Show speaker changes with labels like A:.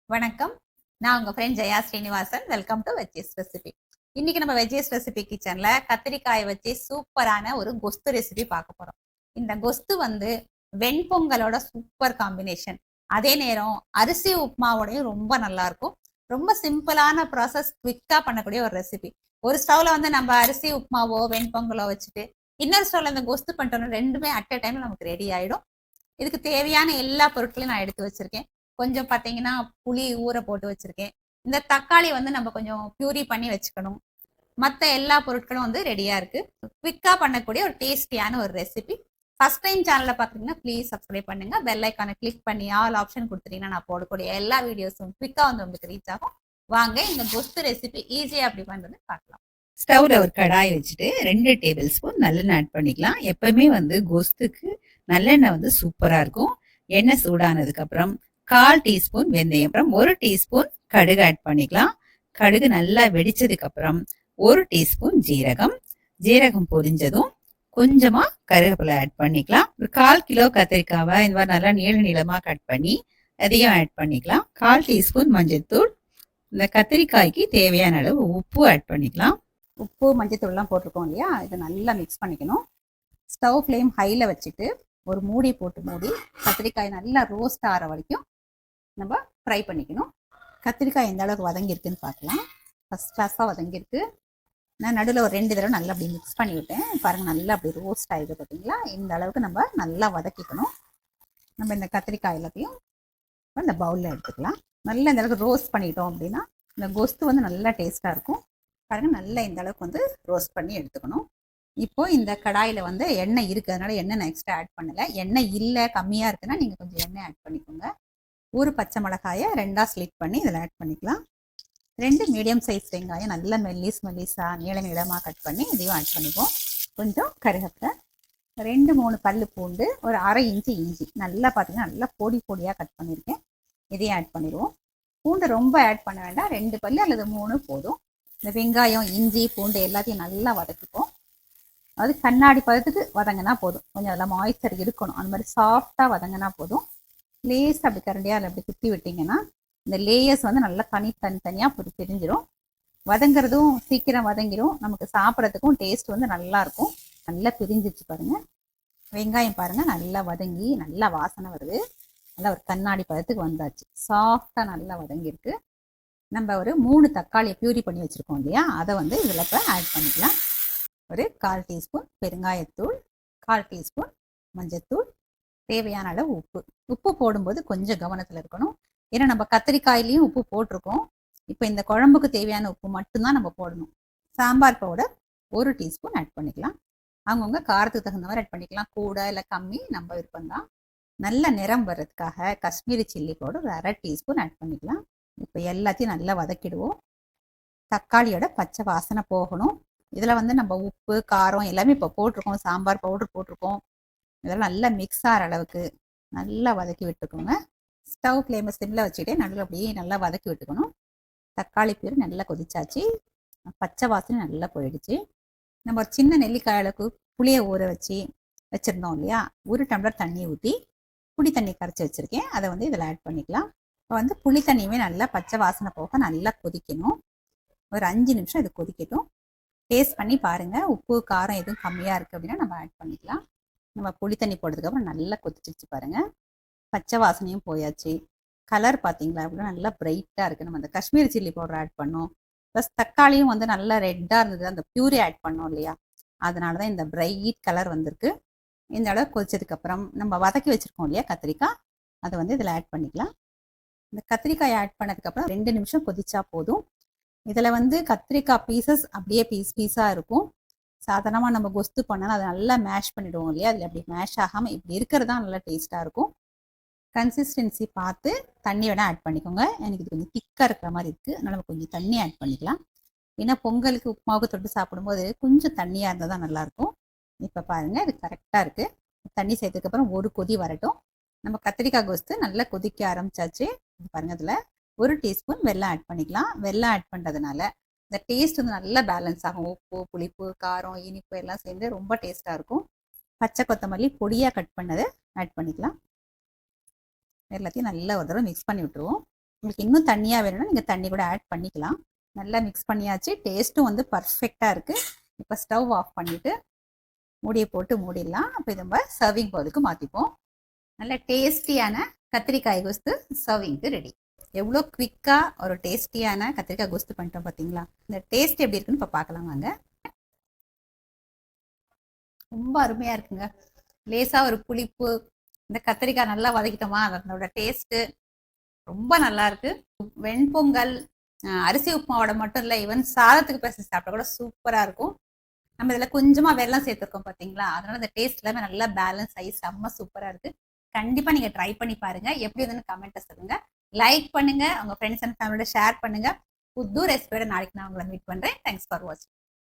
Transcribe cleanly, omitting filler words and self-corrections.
A: வணக்கம். நான் உங்க friend Jaya Srinivasan. Welcome to veggies recipe. இன்னைக்கு நம்ம வெஜ்ஜீஸ் ரெசிபி கிச்சன்ல கத்திரிக்காய் வச்சு சூப்பரான ஒரு கொஸ்து ரெசிபி பார்க்க போறோம். இந்த கொஸ்து வந்து வெண்பொங்கலோட சூப்பர் காம்பினேஷன். அதே நேரம் அரிசி உப்புமாவோடையும் ரொம்ப நல்லா இருக்கும். ரொம்ப சிம்பிளான ப்ராசஸ், குவிக்கா பண்ணக்கூடிய ஒரு ரெசிபி. ஒரு ஸ்டவ்ல வந்து நம்ம அரிசி உப்புமாவோ வெண்பொங்கலோ வச்சுட்டு இன்னொரு ஸ்டவ்ல இந்த கொஸ்து பண்ணிட்டோம்னா ரெண்டுமே அட் அ டைம்ல நமக்கு ரெடி ஆயிடும். இதுக்கு தேவையான எல்லா பொருட்களையும் நான் எடுத்து வச்சிருக்கேன். கொஞ்சம் பார்த்தீங்கன்னா புளி ஊற போட்டு வச்சிருக்கேன். இந்த தக்காளி வந்து நம்ம கொஞ்சம் பியூரி பண்ணி வச்சுக்கணும். மற்ற எல்லா பொருட்களும் வந்து ரெடியா இருக்கு. குவிக்கா பண்ணக்கூடிய ஒரு டேஸ்டியான ஒரு ரெசிபி. ஃபர்ஸ்ட் டைம் சேனலை பார்த்தீங்கன்னா ப்ளீஸ் சப்ஸ்கிரைப் பண்ணுங்க. பெல் ஐக்கானை கிளிக் பண்ணி ஆல் ஆப்ஷன் கொடுத்துட்டீங்கன்னா நான் போடக்கூடிய எல்லா வீடியோஸும் குவிக்கா வந்து உங்களுக்கு ரீச் ஆகும். வாங்க இந்த கொஸ்து ரெசிபி ஈஸியா அப்படி பண்றது பார்க்கலாம்.
B: ஸ்டவ்ல ஒரு கடாய் வச்சுட்டு 2 டேபிள் ஸ்பூன் நல்லெண்ணெய் ஆட் பண்ணிக்கலாம். எப்பவுமே வந்து கொஸ்துக்கு நல்லெண்ணெய் வந்து சூப்பரா இருக்கும். எண்ணெய் சூடானதுக்கு அப்புறம் 1/4 டீஸ்பூன் வெந்தயம், அப்புறம் 1 டீஸ்பூன் கடுகு ஆட் பண்ணிக்கலாம். கடுகு நல்லா வெடிச்சதுக்கு அப்புறம் 1 டீஸ்பூன் ஜீரகம். ஜீரகம் பொரிஞ்சதும் கொஞ்சமா கருவேப்பிலை ஆட் பண்ணிக்கலாம். ஒரு 1/4 கிலோ கத்திரிக்காவை இந்த மாதிரி நல்லா நீள நீளமா கட் பண்ணி அதையும் ஆட் பண்ணிக்கலாம். 1/4 டீஸ்பூன் மஞ்சள்தூள். இந்த கத்திரிக்காய்க்கு தேவையான அளவு உப்பு ஆட் பண்ணிக்கலாம்.
A: உப்பு மஞ்சத்தூள்லாம் போட்டிருக்கோம் இல்லையா, இதை நல்லா மிக்ஸ் பண்ணிக்கணும். ஸ்டவ் ஃப்ளேம் ஹையில் வச்சுட்டு ஒரு மூடி போட்டு மூடி கத்திரிக்காய் நல்லா ரோஸ்ட் ஆகிற வரைக்கும் நம்ம ஃப்ரை பண்ணிக்கணும். கத்திரிக்காய் எந்த அளவுக்கு வதங்கியிருக்குன்னு பார்க்கலாம். ஃபஸ்ட் கிளாஸாக வதங்கியிருக்கு. நான் நடுவில் ஒரு 2 தடவை நல்லா அப்படி மிக்ஸ் பண்ணி விட்டேன். பாருங்கள், நல்லா அப்படி ரோஸ்ட் ஆகிடுது பார்த்தீங்களா. இந்த அளவுக்கு நம்ம நல்லா வதக்கிக்கணும். நம்ம இந்த கத்திரிக்காய் எல்லாத்தையும் இந்த பவுலில் எடுத்துக்கலாம். நல்லா இந்த அளவுக்கு ரோஸ்ட் பண்ணிட்டோம் அப்படின்னா இந்த கொஸ்து வந்து நல்லா டேஸ்ட்டாக இருக்கும். பாருங்கள், நல்லா இந்த அளவுக்கு வந்து ரோஸ்ட் பண்ணி எடுத்துக்கணும். இப்போது இந்த கடாயில் வந்து எண்ணெய் இருக்குது, அதனால் எண்ணெய் நான் எக்ஸ்ட்ரா ஆட் பண்ணலை. எண்ணெய் இல்லை, கம்மியாக இருக்குன்னா நீங்கள் கொஞ்சம் எண்ணெய் ஆட் பண்ணிக்கோங்க. ஒரு பச்சை மிளகாயை 2ஆக ஸ்லிட் பண்ணி இதில் ஆட் பண்ணிக்கலாம். 2 மீடியம் சைஸ் வெங்காயம் நல்லா மெல்லிஸாக நீள நீளமாக கட் பண்ணி இதையும் ஆட் பண்ணிக்குவோம். கொஞ்சம் கருவேப்பிலை, 2-3 பல் பூண்டு, ஒரு 1/2 இன்ச்சு இஞ்சி நல்லா பார்த்தீங்கன்னா நல்லா பொடியாக கட் பண்ணியிருக்கேன். இதையும் ஆட் பண்ணிடுவோம். பூண்டு ரொம்ப ஆட் பண்ண வேண்டாம், 2 பல் அல்லது 3 போதும். இந்த வெங்காயம் இஞ்சி பூண்டு எல்லாத்தையும் நல்லா வதக்கிப்போம். அது கண்ணாடி பதத்துக்கு வதங்கினா போதும். கொஞ்சம் அதெல்லாம் மாய்ஸ்சர் இருக்கணும். அந்த மாதிரி சாஃப்டாக வதங்கினா போதும். லேஸ் அப்படி கரண்டியாக அதில் அப்படி குத்தி விட்டிங்கன்னா இந்த லேயர்ஸ் வந்து நல்லா தனித்தனியாக அப்படி தெரிஞ்சிடும். வதங்கிறதும் சீக்கிரம் வதங்கிடும். நமக்கு சாப்பிட்றதுக்கும் டேஸ்ட் வந்து நல்லாயிருக்கும். நல்லா பிரிஞ்சிச்சு பாருங்கள். வெங்காயம் பாருங்கள் நல்லா வதங்கி நல்லா வாசனை வருது. நல்லா ஒரு கண்ணாடி பதத்துக்கு வந்தாச்சு. சாஃப்டாக நல்லா வதங்கியிருக்கு. நம்ம ஒரு 3 தக்காளியை பியூரி பண்ணி வச்சுருக்கோம் இல்லையா, அதை வந்து இதில் இப்போ ஆட் பண்ணிக்கலாம். ஒரு 1/4 டீஸ்பூன் பெருங்காயத்தூள், 1/4 டீஸ்பூன் மஞ்சத்தூள், தேவையான அளவு உப்பு. உப்பு போடும்போது கொஞ்சம் கவனத்தில் இருக்கணும். ஏன்னா நம்ம கத்திரிக்காயிலையும் உப்பு போட்டிருக்கோம். இப்போ இந்த குழம்புக்கு தேவையான உப்பு மட்டும்தான் நம்ம போடணும். சாம்பார் பவுடர் 1 டீஸ்பூன் ஆட் பண்ணிக்கலாம். அவங்கவுங்க காரத்துக்கு தகுந்த மாதிரி ஆட் பண்ணிக்கலாம். கூட இல்லை கம்மி நம்ம விருப்பம்தான். நல்ல நிறம் வர்றதுக்காக காஷ்மீரி சில்லி பவுடர் ஒரு 1/2 டீஸ்பூன் ஆட் பண்ணிக்கலாம். இப்போ எல்லாத்தையும் நல்லா வதக்கிடுவோம். தக்காளியோட பச்சை வாசனை போகணும். இதில் வந்து நம்ம உப்பு காரம் எல்லாமே இப்போ போட்டிருக்கோம். சாம்பார் பவுடர் போட்டிருக்கோம். இதெல்லாம் நல்லா மிக்ஸ் ஆகிற அளவுக்கு நல்லா வதக்கி விட்டுக்கோங்க. ஸ்டவ் ஃப்ளேமை சிம்மில் வச்சுட்டே நல்லா அப்படியே நல்லா வதக்கி விட்டுக்கணும். தக்காளி பியூரி நல்லா கொதிச்சாச்சு. பச்சை வாசனை நல்லா போயிடுச்சு. நம்ம ஒரு சின்ன நெல்லிக்காய் அளவுக்கு புளியை ஊற வச்சுருந்தோம் இல்லையா, 1 டம்ளர் தண்ணி ஊற்றி புளி தண்ணி கரைச்சி வச்சுருக்கேன். அதை வந்து இதில் ஆட் பண்ணிக்கலாம். இப்போ வந்து புளி தண்ணியுமே நல்லா பச்சை வாசனை போக நல்லா கொதிக்கணும். ஒரு 5 நிமிஷம் இது கொதிக்கட்டும். டேஸ்ட் பண்ணி பாருங்கள். உப்பு காரம் எதுவும் கம்மியாக இருக்குது அப்படின்னா நம்ம ஆட் பண்ணிக்கலாம். நம்ம புளி தண்ணி போட்டதுக்கப்புறம் நல்லா கொதிச்சிருச்சு பாருங்கள். பச்சை வாசனையும் போயாச்சு. கலர் பார்த்தீங்களா அப்படின்னா நல்லா பிரைட்டாக இருக்குது. நம்ம அந்த காஷ்மீரி சில்லி பவுடர் ஆட் பண்ணோம். ப்ளஸ் தக்காளியும் வந்து நல்லா ரெட்டாக இருந்தது. அந்த பியூரி ஆட் பண்ணோம் இல்லையா, அதனால தான் இந்த பிரைட் கலர் வந்திருக்கு. இந்த அளவு கொதிச்சதுக்கப்புறம் நம்ம வதக்கி வச்சுருக்கோம் இல்லையா கத்திரிக்காய், அதை வந்து இதில் ஆட் பண்ணிக்கலாம். இந்த கத்திரிக்காய் ஆட் பண்ணதுக்கப்புறம் 2 நிமிஷம் கொதிச்சா போதும். இதில் வந்து கத்திரிக்காய் பீசஸ் அப்படியே பீஸாக இருக்கும். சாதாரணமாக நம்ம கொஸ்து பண்ணாலும் அதை நல்லா மேஷ் பண்ணிவிடுவோம் இல்லையா, அதில் அப்படி மேஷ் ஆகாமல் இப்படி இருக்கிறது தான் நல்லா டேஸ்ட்டாக இருக்கும். கன்சிஸ்டன்சி பார்த்து தண்ணி வேணால் ஆட் பண்ணிக்கோங்க. எனக்கு இது கொஞ்சம் திக்காக இருக்கிற மாதிரி இருக்குது, அதனால் நம்ம கொஞ்சம் தண்ணி ஆட் பண்ணிக்கலாம். ஏன்னா பொங்கலுக்கு உப்புமாவுக்கு தொட்டு சாப்பிடும்போது கொஞ்சம் தண்ணியாக இருந்தால் தான் நல்லாயிருக்கும். இப்போ பாருங்கள், இது கரெக்டாக இருக்குது. தண்ணி சேர்த்ததுக்கப்புறம் ஒரு கொதி வரட்டும். நம்ம கத்திரிக்காய் கொஸ்து நல்லா கொதிக்க ஆரம்பிச்சாச்சு. பாருங்கள், அதில் 1 டீஸ்பூன் வெல்லம் ஆட் பண்ணிக்கலாம். வெல்லம் ஆட் பண்ணுறதுனால இந்த டேஸ்ட் வந்து நல்லா பேலன்ஸ் ஆகும். உப்பு புளிப்பு காரம் இனிப்பு எல்லாம் சேர்ந்து ரொம்ப டேஸ்ட்டாக இருக்கும். பச்சை கொத்தமல்லி பொடியாக கட் பண்ணதை ஆட் பண்ணிக்கலாம். எல்லாத்தையும் நல்லா ஒரு தடவை மிக்ஸ் பண்ணி விட்டுருவோம். உங்களுக்கு இன்னும் தண்ணியாக வேணும்னா நீங்கள் தண்ணி கூட ஆட் பண்ணிக்கலாம். நல்லா மிக்ஸ் பண்ணியாச்சு. டேஸ்ட்டும் வந்து பர்ஃபெக்டாக இருக்குது. இப்போ ஸ்டவ் ஆஃப் பண்ணிவிட்டு மூடியை போட்டு மூடிடலாம். அப்போ இது நம்ம சர்விங் பவுலுக்கு மாற்றிப்போம். நல்ல டேஸ்டியான கத்திரிக்காய் கோஸ்து சர்விங்க்கு ரெடி. எவ்வளோ குவிக்காக ஒரு டேஸ்டியான கத்திரிக்காய் கோஸ்து பண்ணிட்டோம் பார்த்தீங்களா? இந்த டேஸ்ட் எப்படி இருக்குன்னு இப்போ பார்க்கலாம் வாங்க. ரொம்ப அருமையாக இருக்குங்க. லேசாக ஒரு புளிப்பு, இந்த கத்திரிக்காய் நல்லா வதக்கிட்டோமா அதனோட டேஸ்ட்டு ரொம்ப நல்லா இருக்கு. வெண்பொங்கல், அரிசி உப்புமாவோட மட்டும் இல்லை, ஈவன் சாதத்துக்கு பேசி சாப்பிட்டா கூட சூப்பராக இருக்கும். நம்ம இதில் கொஞ்சமாக வெல்லம் சேர்த்துருக்கோம் பார்த்தீங்களா? அதனால இந்த டேஸ்ட் எல்லாமே நல்லா பேலன்ஸ் ஆகி செம்ம சூப்பராக இருக்கு. கண்டிப்பாக நீங்கள் ட்ரை பண்ணி பாருங்க. எப்படி இருந்துன்னு கமெண்ட்டை சொல்லுங்க. லைக் பண்ணுங்க, உங்கள் ஃப்ரெண்ட்ஸ் அண்ட் ஃபேமிலியோட ஷேர் பண்ணுங்க. புது ரெசிபியோட நாளைக்கு நான் உங்களை மீட் பண்ணுறேன். தேங்க்ஸ் ஃபார் வாட்சிங்.